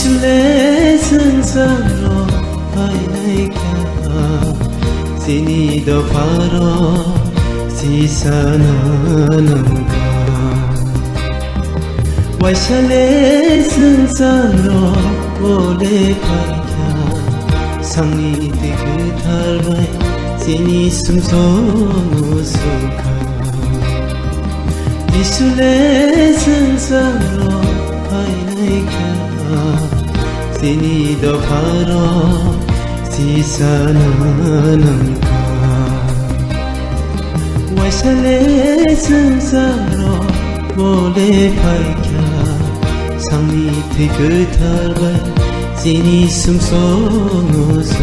예술의 승자로 바이나이카 시니도 바로 시사나는가 와이샬의 승자로 오래 바이카 상리대 그 달바이 시니 숨소무수가 예술의 승자로 바이나이카 시니도 바로 시사나는가 와이샬의 승자로 오래 밝혀 상밑의 그 달바이 시니 숨소무수가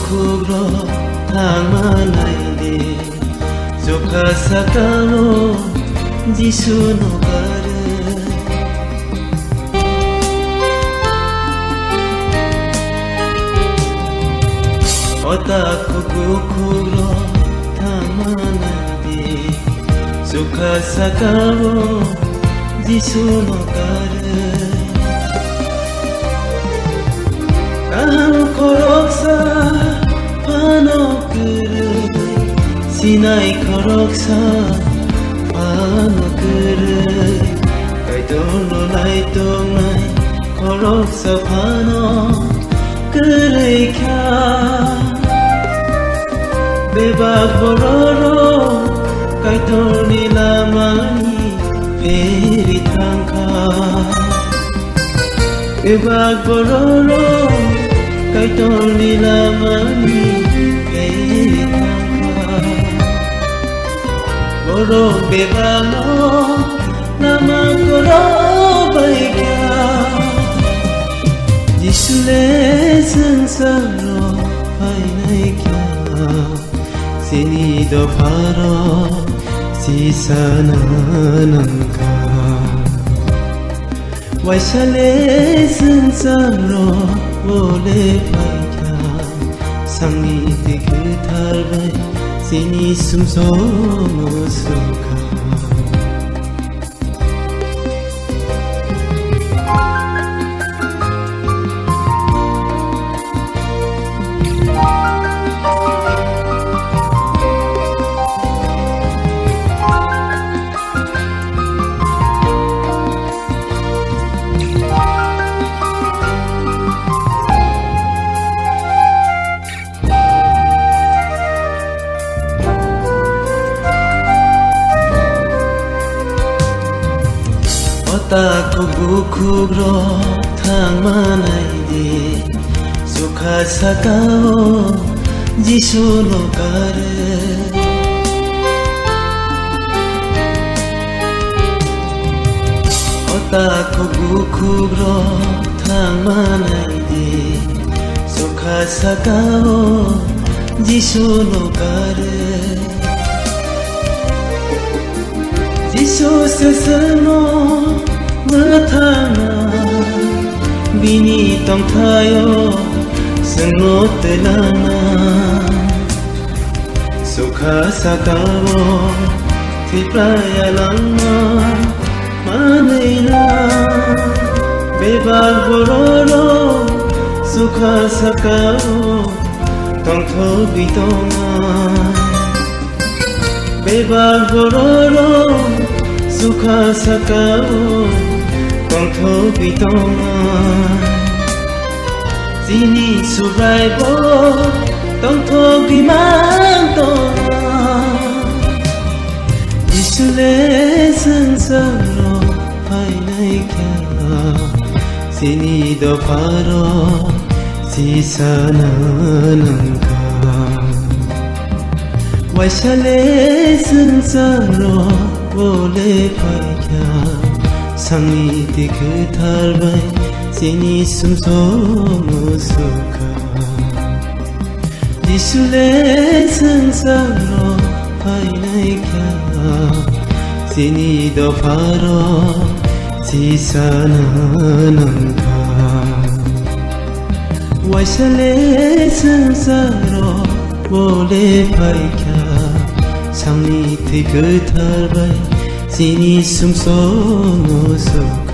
Kukro tangmanaide Jokasakano Jisu no gare Otaku kukro tangmanaide Jokasakano Jisu no gare Kaham koroksa Sinai koroksa panokuru Kaidolo laitongai koroksa panokuru kya Bebak bororo kaidoli lamani peri tangka Bebak bororo kaidoli lamani peri tangka Koro bebalo nama koro baikya Yesul의 승자로 바이나이kia 시니도 바로 시사나는가 와이샬의 승자로 오래 바이kia 상리대 그 달바이 시니 숨소무수가 Otaku bukuro tangmanaide Sukasakao Jisu no gare Otaku bukuro tangmanaide Sukasakao Jisu no gare Jisu sesano Matana bini tong tayo sengot lana Sukha sakao tipraya lama manina Bebag bororo sukha sakao tong thobi tonga Bebag bororo sukha sakao Tong thobi tonga Sini suraibo Tong thobi man tonga Yesul의 승자로 바이나이kia 시니도 바로 시사나는가 와이샬의 승자로 오래 밝혀 상리디 그 달바이 시니 숨소 무수카 디슐레 승사로 파이나이캬 시니 더 바로 지사나는가 와이샬레 승사로 원래 파이캬 상리디 그 달바이 시니 숨소 무수카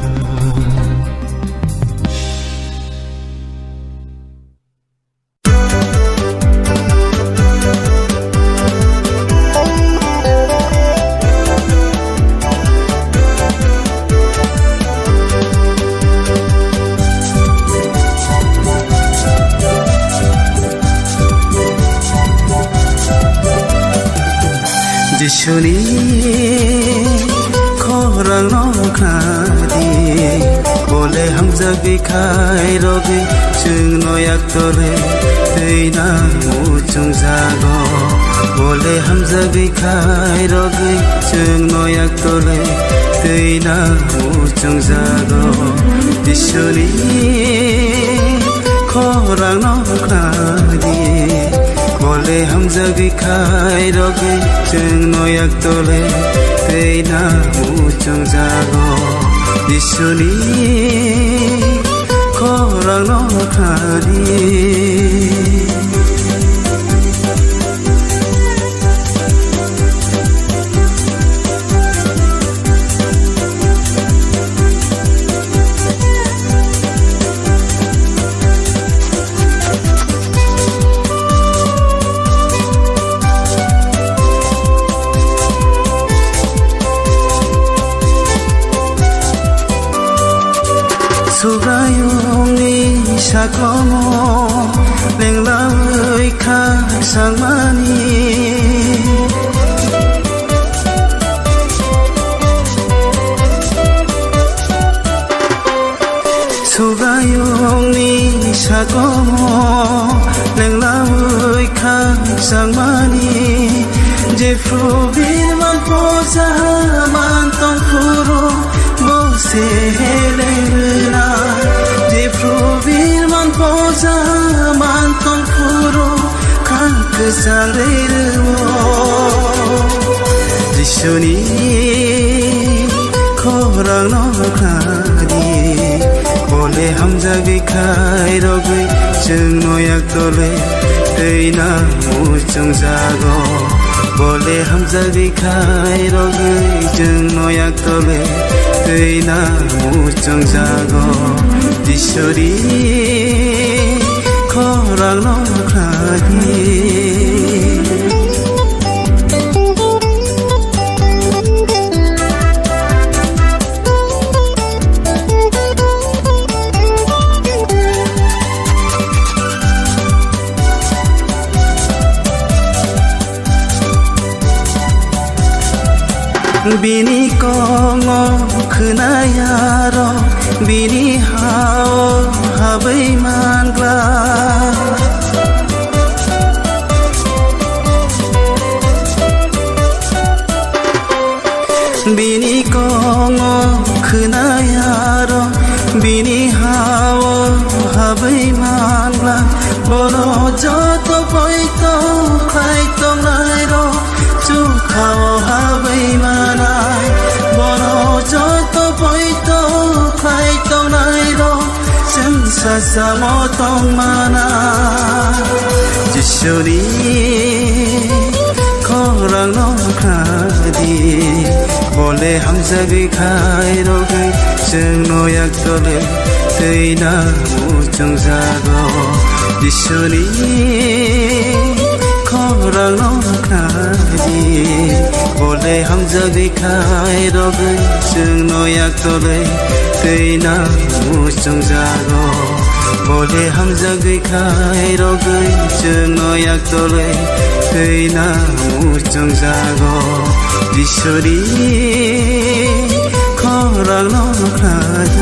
지슈니 코랑 노카디 원래 함자기 카이로기 증노약도래 데이나 무중자고 원래 함자기 카이로기 증노약도래 데이나 무중자고 지슈니 코랑 노카디 원래 함자기 카이로기 증노약도래 데이나 무정자고 니슈니 코랑 노카리 수가용이 샤코모 냉라의 각상만이 수가용이 샤코모 냉라의 각상만이 제프로빈만 포자만 똥푸로 모세레르나 제프로빌만 포자만 똥푸로 가크살레르오 지슈니 코랑 노카디 원래 함자기 카이로기 증노약도래 데이나 무정자고 원래 함자기 카이로기 증노약도래 데이나 무정자고 디쇼리 코랑 노카디 비니 꽁어 그나야로 비니 하오 하베이만글라 비니 꽁어 그나야로 비니 하오 하베이만글라 보노저 또 보이또 카이또 나이로 축하오 하베이마나 보노저 또 보이또 카이또 나이로 센사사 모통마나 지쇼리 코랑 노카디 원래 함자기 카이로기 증노약도래 데이나 무정자고 지쇼리 코랑 노카디 원래 함자기 카이로기 증노약도래 데이나 무정자고 원래 함자기 카이로기 증노약도래 데이나 무정자고 지쇼리 코랑 노카디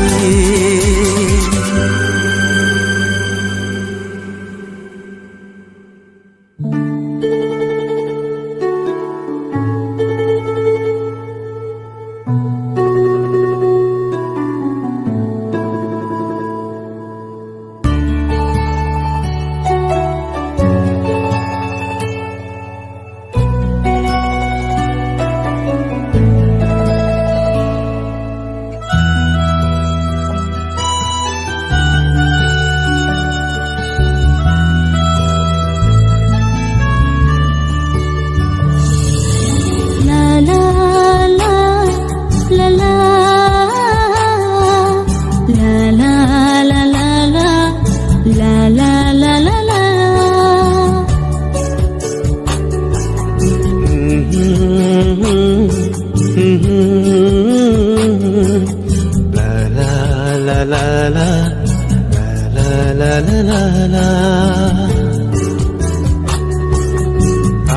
la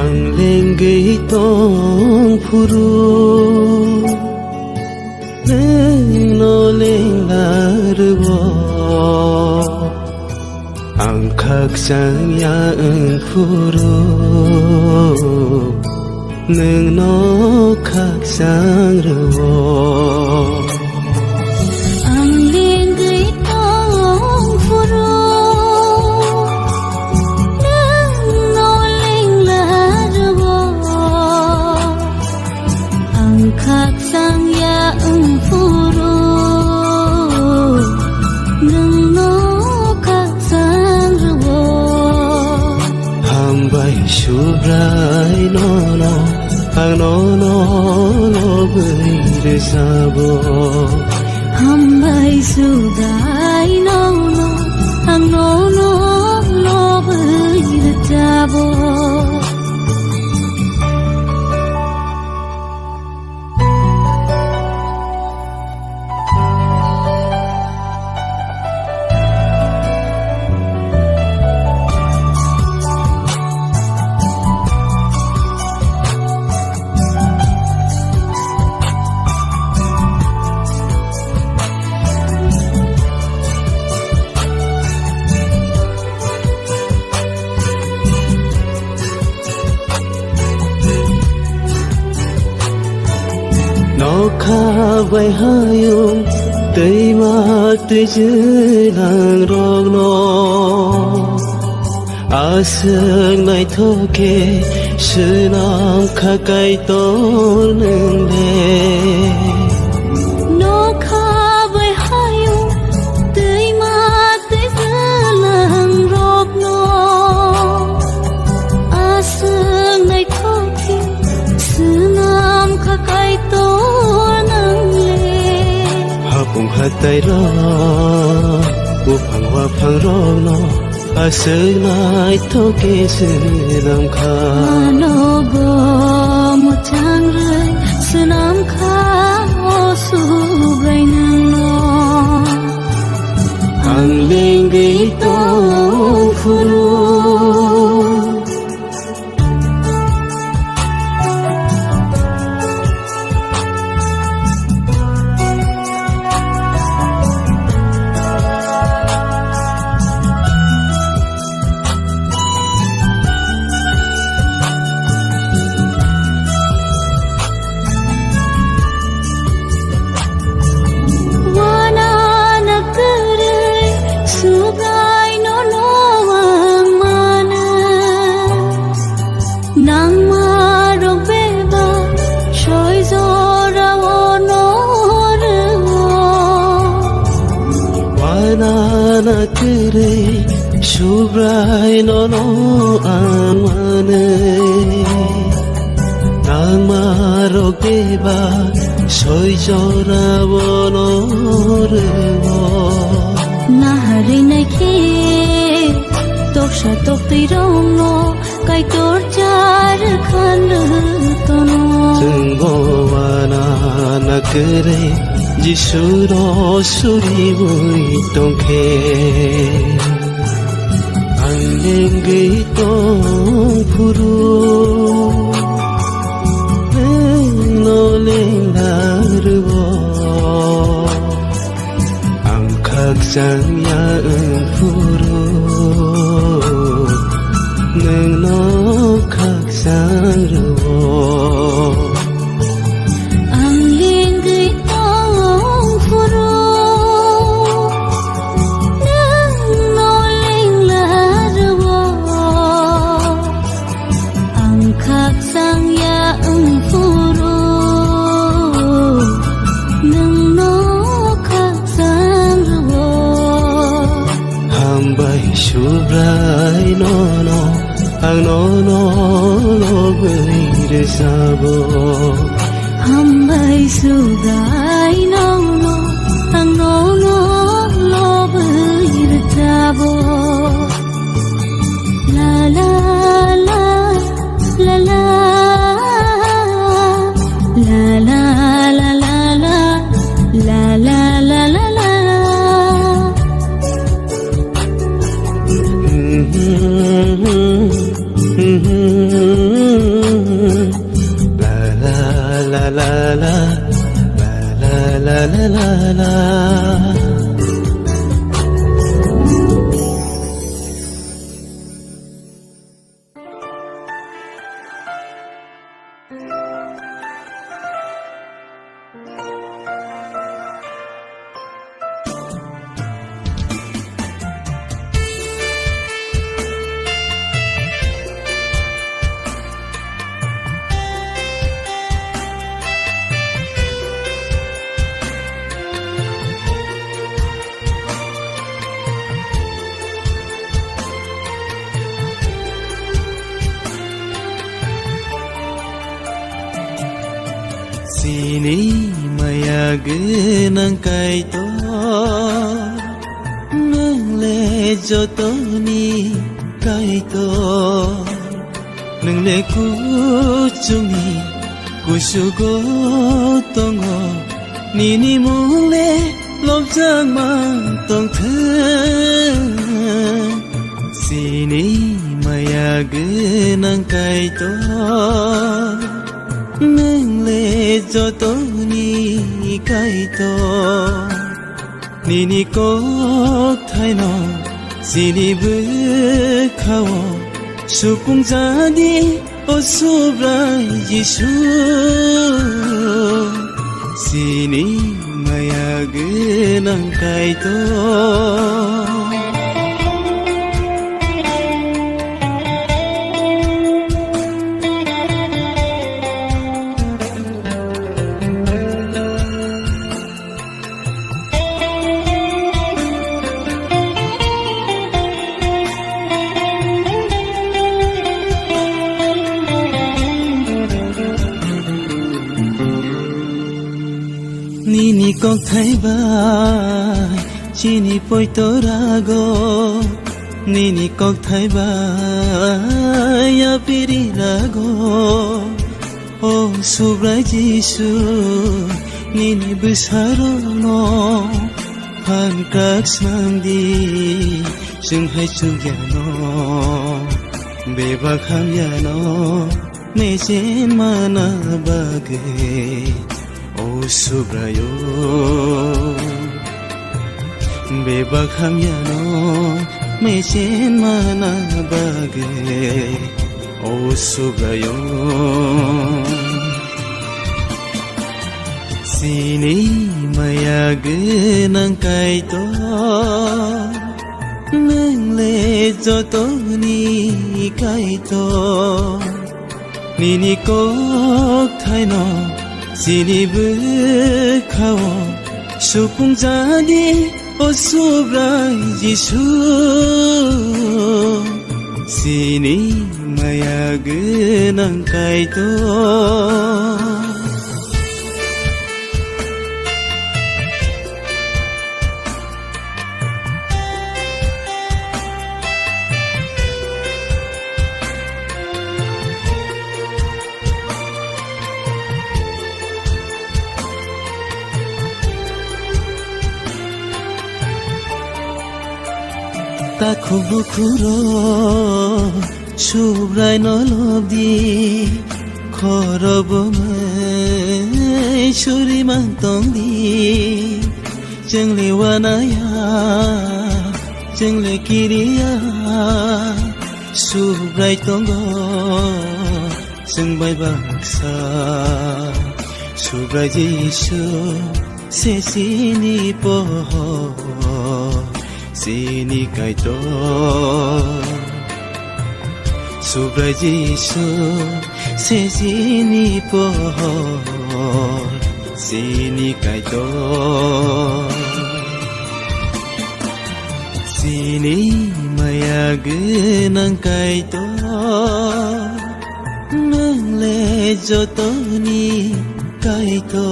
ang lenggay tong puru neng no leng larubo ang khakjang ya ang puru neng no khakjang rubo khắc sang ya puru nung no khắc sang rubo hambai shubrai no no ang no no no bơi de sabo hambai sugai no no ang no no no bơi de sabo kha vai hayum tây ma tây chữ làng rong no a sương này thô kê sư nam kha cây tổ nương đê no kha vai hayum tây ma tây chữ làng rong no a sương này thô kê sư nam kha cây tổ cùng hát tay ro u phang hoa phang ro no a sơ nai thô kê sư nam kha no go một trang rơi sư nam kha o su gai nang no ang lên gai to phuru na tere shubrai no no amane nang maroke ba soi jora bono revo na hari nai ke tok sha tok ti rong no kai tor char khan to no jengbo wana na kere jisuro suri bui tongke ang lenggay tong puru no leng larubo ang khakjang ya puru neng no khakjang rubo shubrai no no ang no no no bơi de sabo hambai sugai no no ang no no no bơi de sabo la la la la la la la la la la la la la la la la la la Sini maya genang kaito nang le joto ni kaito nang le kuchungi kusugo tongo nini mule lobjang mang tong thang Sini maya genang kaito nang le joto ni kaito nini ko thaino sini bu khao sukung jani o subrai jisu sini maya genang kaito Nini kok thai bai chini poi torago Nini kok thai bai ya piri rago O subrai jisu Nini besaro no Phan kak smangdi Sung hai chung ya no Beba kham ya no Me jen mana bagay O subrayo Beba khamyano me chen mana bagay O subrayo Sini maya genang kaito Nang le joto ni kaito Nini kok thaino Sini bu khao sukung jani o subrai jisu Sini maya genang kaito Ta khubu khuro subrai no lobdi khorobo mai shuri mang tong di jeng le wanaya jeng le kiriya subrai tongo jeng bai baksa subrai jisu se sini po Sini kaito Subrai jisu Se sini pohon Sini kaito Sini maya genang kaito Nang le joto ni kaito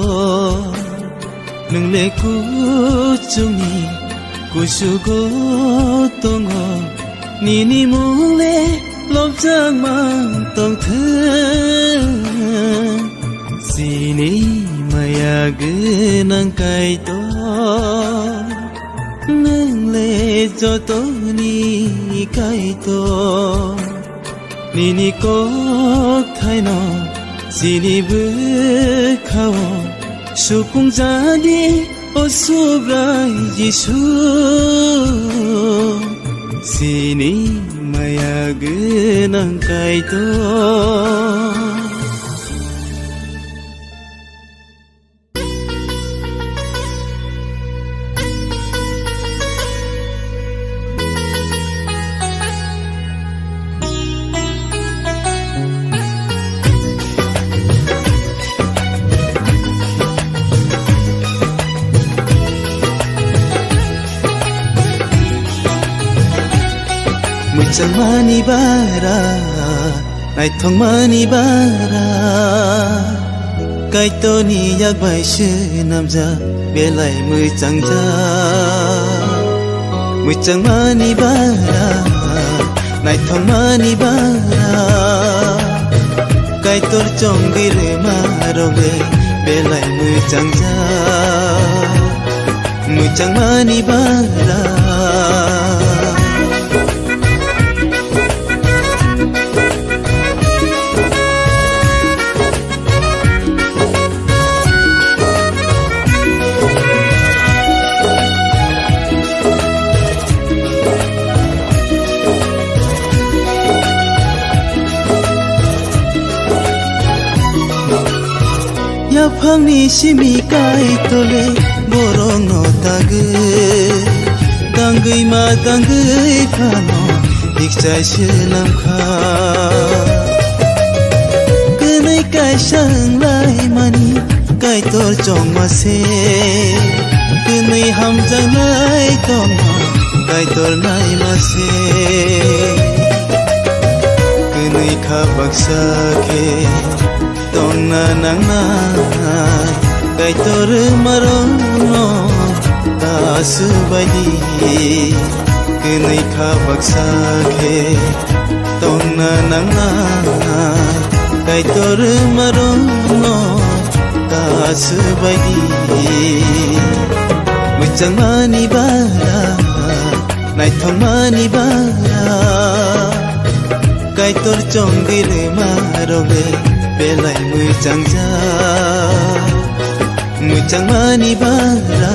Nang le kuchungi Kusugo tongo Nini mule lobjang mang tong thang Sini maya genang kaito Nang le joto ni kaito Nini kok thaino Sini bu khao sukung jadi osubrai Yesu sini maya genang kaito Muchang mani bara, nai thong mani bara, kai to ni yak bai she nam ja, belai muchang ja. Muchang mani bara, nai thong mani bara, kai tor chong dire maroge, belai muchang ja. Muchang mani bara. Phangni simi kai tole borong no tage dangai ma dangai phano ikchai shelam kha kenai kai sang lai mani kai tor chong ma se kenai ham jang lai tong kai tor nai ma se kenai kha baksa ke Tona nang nai kai tor marong no ta subadi kenai kha baksa ke Tona nang nai kai tor marong no ta subadi muchang mani bara nai thong mani bara kai tor chong dire maroge belai muchang ja muchang mani bara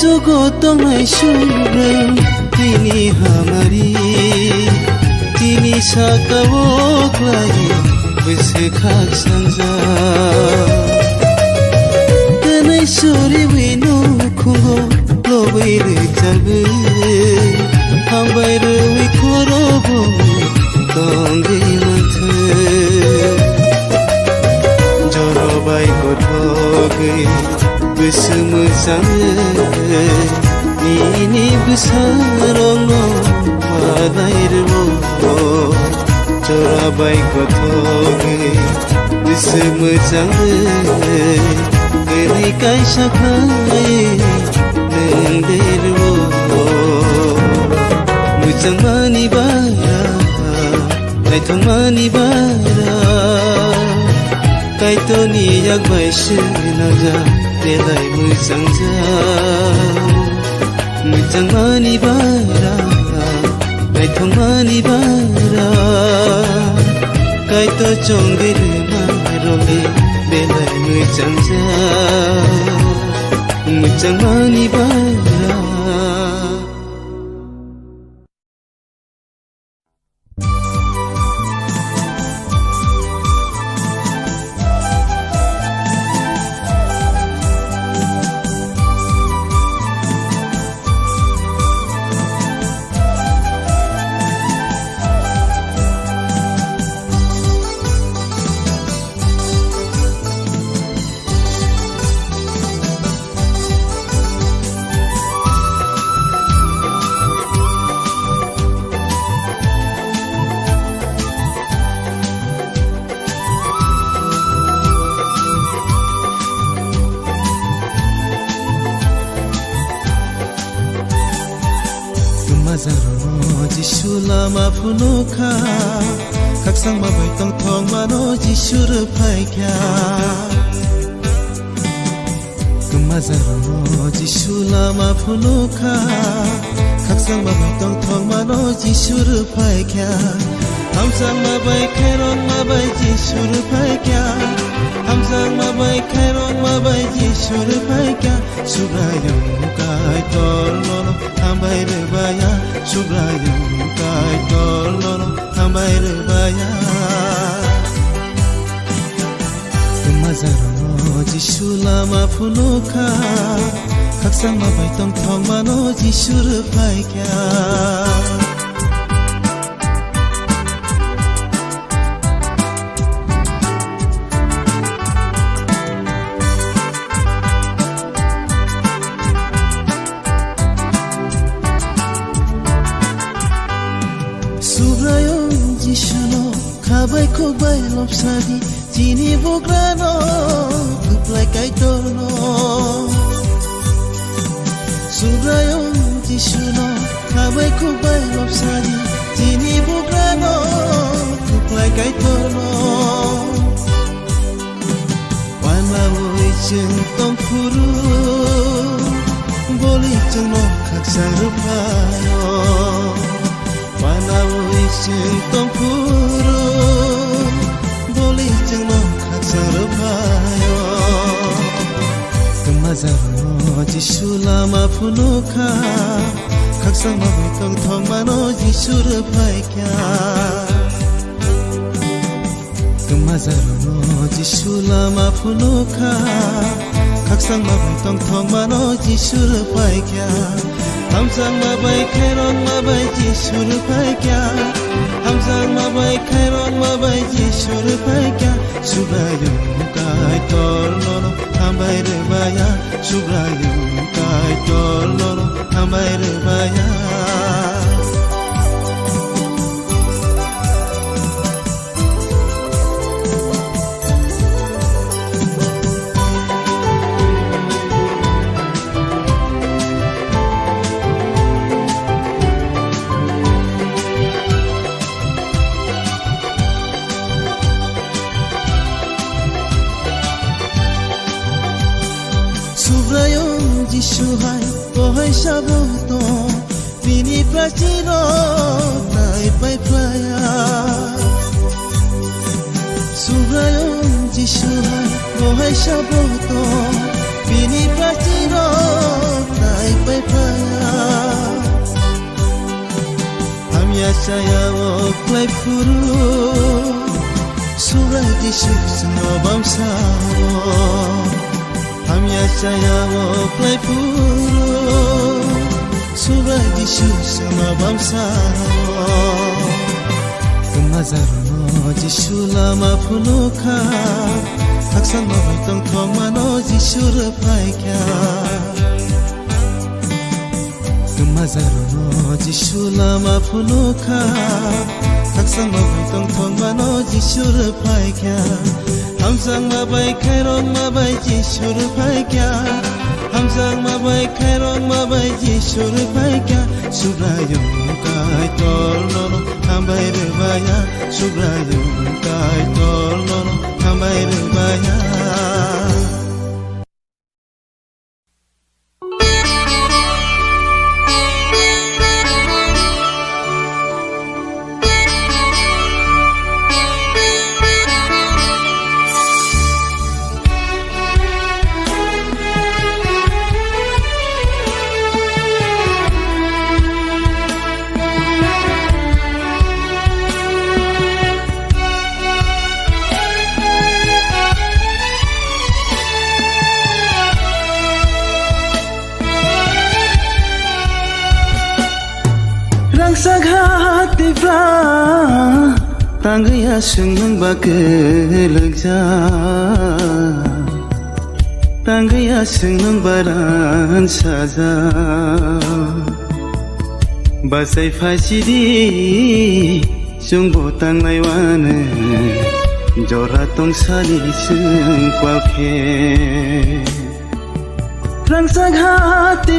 Sugo tongai shure tini hamari tini sakawo klai bise khak sanja kanai suri winu khungo lobai re chabe hambai re khoro bo tongai mathe joro bai ko thoge Bersama saya ini besarong madai remo cora baik kotoge bersama saya ini kai sakai nendirmo muchang mani bara kai thong mani bara kai to ni yak bai she na ja belai muchang ja muchang mani bara kai thong mani bara kai to chong dire marole belai muchang ja muchang mani bara जिसु लामा फुनुखा kaksang mabai tong thong mano jisur phaikya kumazaro jisu lama phunukha kaksan mabai tong thong mano jisur phaikya hamsang mabai khairon mabai jisur phaikya hamsang mabai khairon mabai jisur phaikya subrayam kai tor nono hambai re baya subrayam kai tor nono hambai re baya kumazaro jisu lama phunukha kaksan mabai tong thong mano jisur phaikya subrayong jisuno khabai khobai lopsadi chini bograno kuplai kai torno subrayong jisuno khabai khobai lopsadi chini bograno kuplai kai torno wana oi chung tong phuru boli chung no khaksa rupayo wana oi chung tong phuru boli chung no khaksa rupayo kumazaro jisu lama phunukha khaksa mabai tong thong mano jisu rupaikya kumazaro jisu lama phunukha khaksa mabai tong thong mano jisu rupaikya hamsang mabai khairon mabai jisur phaikya hamsang mabai khairon mabai jisur phaikya subrayam kai tor nono hambai re baya subrayam kai tor nono hambai re baya subrayong jisu hai tohai saboto bini prachiro tai pai playa subrayong jisu hai tohai saboto bini prachiro tai pai playa hamya saya o play furu subray jisu snobam sao hamya saya wo play puro subray jisu snobam sao kumazaro jisu lama phunukha kaksan mabai tong thong mano jisu rupaikya kumazaro jisu lama phunukha kaksan mabai tong thong mano jisu rupaikya hamsang mabai khairon mabai jisur phaikya hamsang mabai khairon mabai jisur phaikya subrayam kai tor nono hambai re baya subrayam kai tor nono hambai re baya saghati tangya sungmung bakelja tangya sungmung baran saja basai fasidi sungbo tanglai wane jora tong sali sung kwakhe rang saghati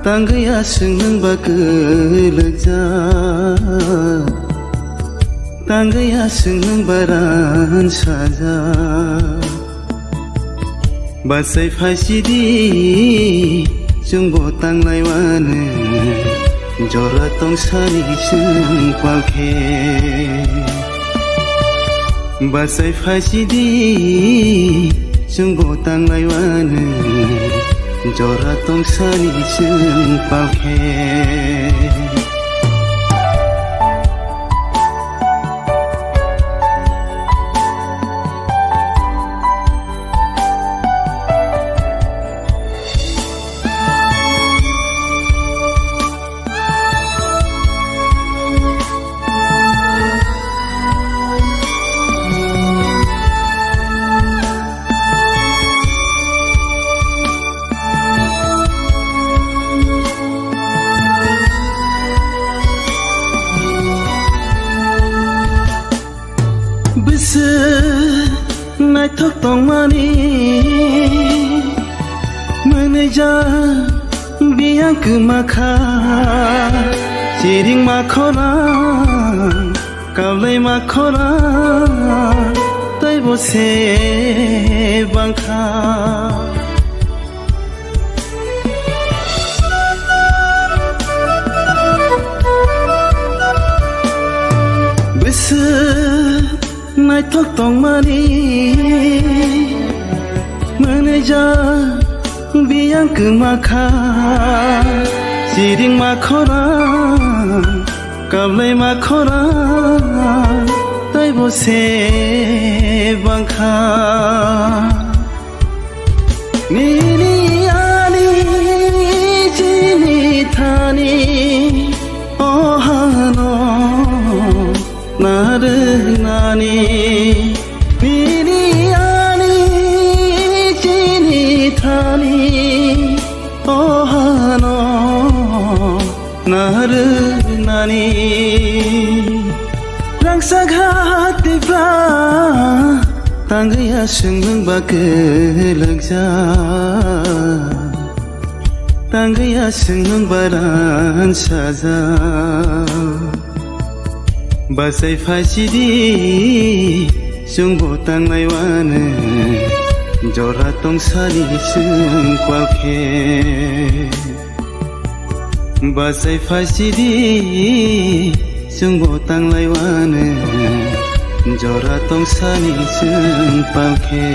Tanggaya seneng bagelja Tanggaya seneng baran saja Basai fasidi Jumbo tanglai wane Jora tong sari seng palke Basai fasidi Jumbo tanglai wane Jora tong sari seng palke Nai thok tong mani Meneja biang ke makha Ciring makhora Kaulai makhora Tai bose bangkha Nai thok tong mani Meneja biang ke makha Ciring makhora Kaulai makhora Tai bose bangkha Nini ani jini thani ohano Nare nani Nini ani jini thani ohano Nare nani Rangsa ghati pra Tanggaya seneng bagelja Tanggaya seneng baran saja Basai fasidi Jumbo tanglai wane Jora tong sari seng palke Basai fasidi Jumbo tanglai wane Jora tong sari seng palke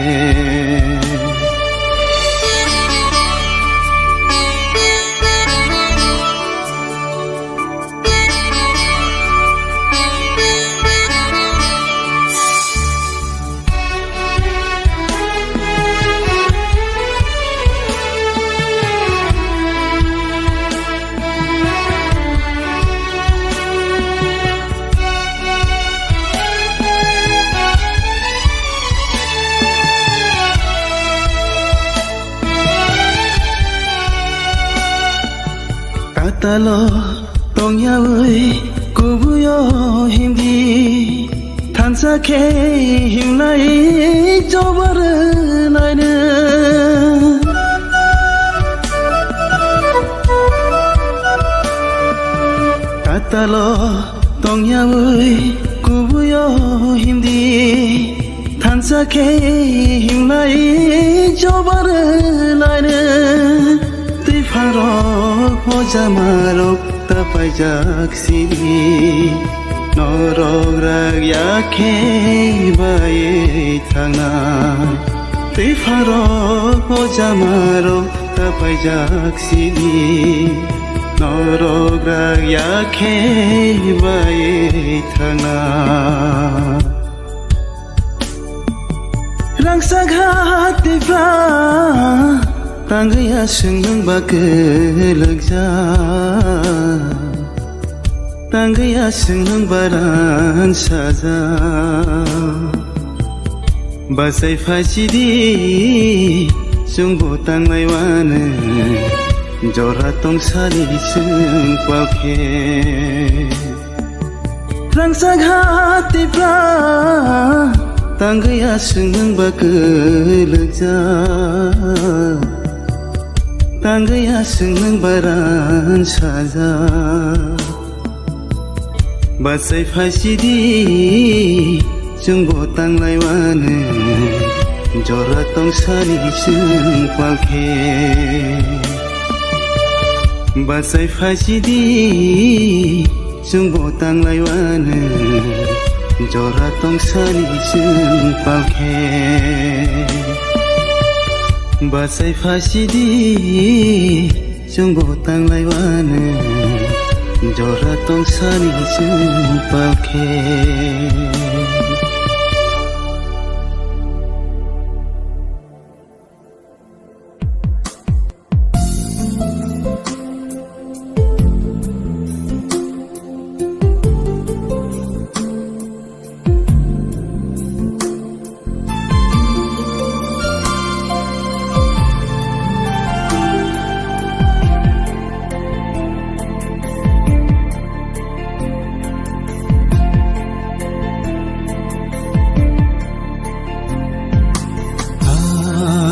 Talo tong yaoi kubuyo himdi Tansa ke himnai jobar naine Talo tong yaoi kubuyo himdi Tansa ke himnai jobar naine Farok moja marok tapai jaksini Norok ragya ke baye thangna Te farok moja marok tapai jaksini Norok ragya ke baye thangna Rangsa ghati pra Tanggaya seneng bagelja Tanggaya seneng baran saja Basai fasidi Jumbo tanglai wane Jora tong sari seng palke Rangsa ghati pra Tanggaya seneng bagelja Tanggaya seneng baran saja Basai fasidi Jengbo tanglai wane Jora tong sani seng palke Basai fasidi Jengbo tanglai wane Jora tong sani seng palke Basai fasidi Jengbo tanglai wane Jora tong sani seng palke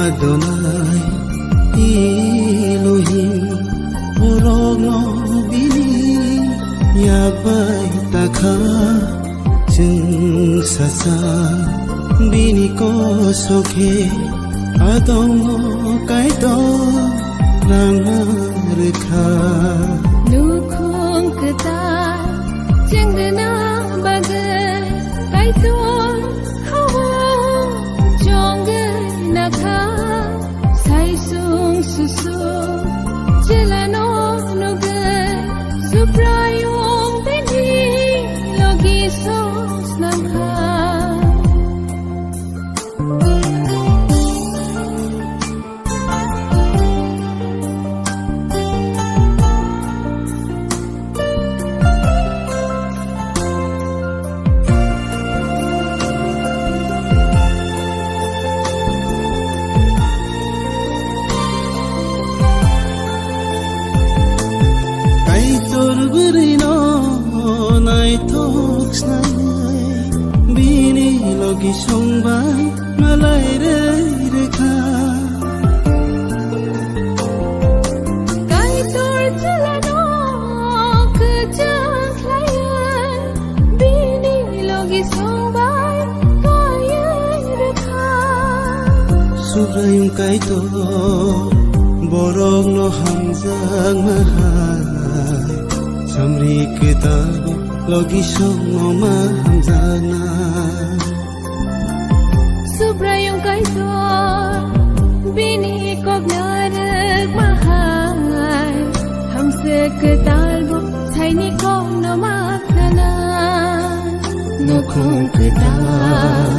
Adonai Elohim Orogno bini Yabai taka Jeng sasa Bini ko soke Adongo kaito Rangareka Nukong ketar Jeng denang bagai Kaiton hawa Jongge naka Sai sung susu Jelano nuge Suprayong bini Logi sos nangha Berino nai toks nai bini logi songbai malai reka Kai tor jalano kejang layan bini logi songbai kaya reka Subrayung kaito borong no hamzang mahal Samri kitabu logi songo mahamzana Subrayong kaito bini kog narag mahal Hamse ketalbo Saini kog no maknana Nokong ketal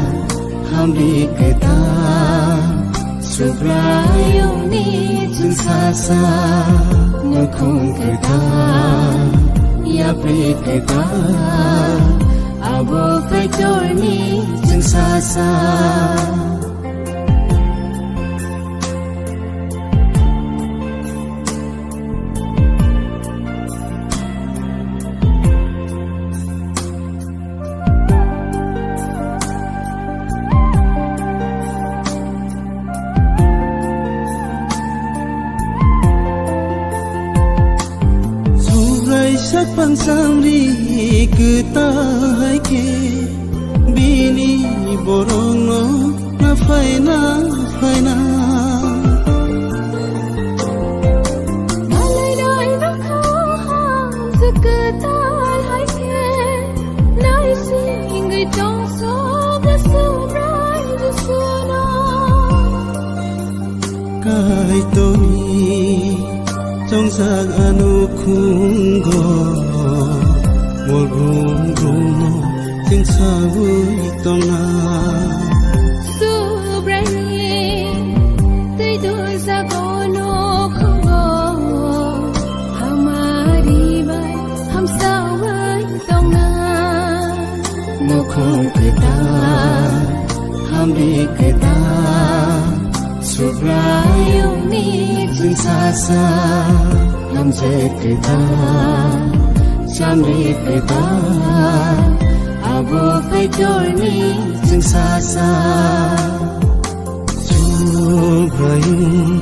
Hamri ketal Subrayung ni jeng sasa Nokong ketal Yapri ketal Abo kaitor ni jeng sasa Sak pangsangri ketai ke bini borong no na faina Malay dai na kahang seketal hai ke Nai singgay tong so Gasubray jusuna Kahit toni trong sak anu kunggo Morgum no ting sawi tonga Subray Tay du sa kono kongo Hamari bay Ham saway tong na Nokong kita Hamri kita Subrayung ni jeng sasa Hamze kita Samri kita Abo kaitor ni jeng sasa Subrayung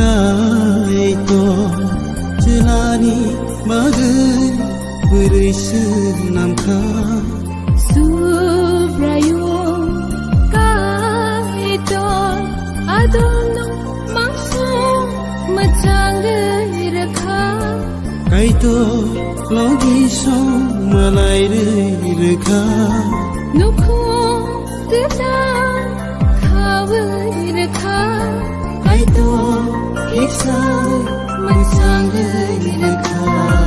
kaito jelani magai bereise namka Subrayo kaito adono mangso macanggai rakha kaito logi so malai rekha Nukho tita khawai rakha kaito eksa macanggai rekha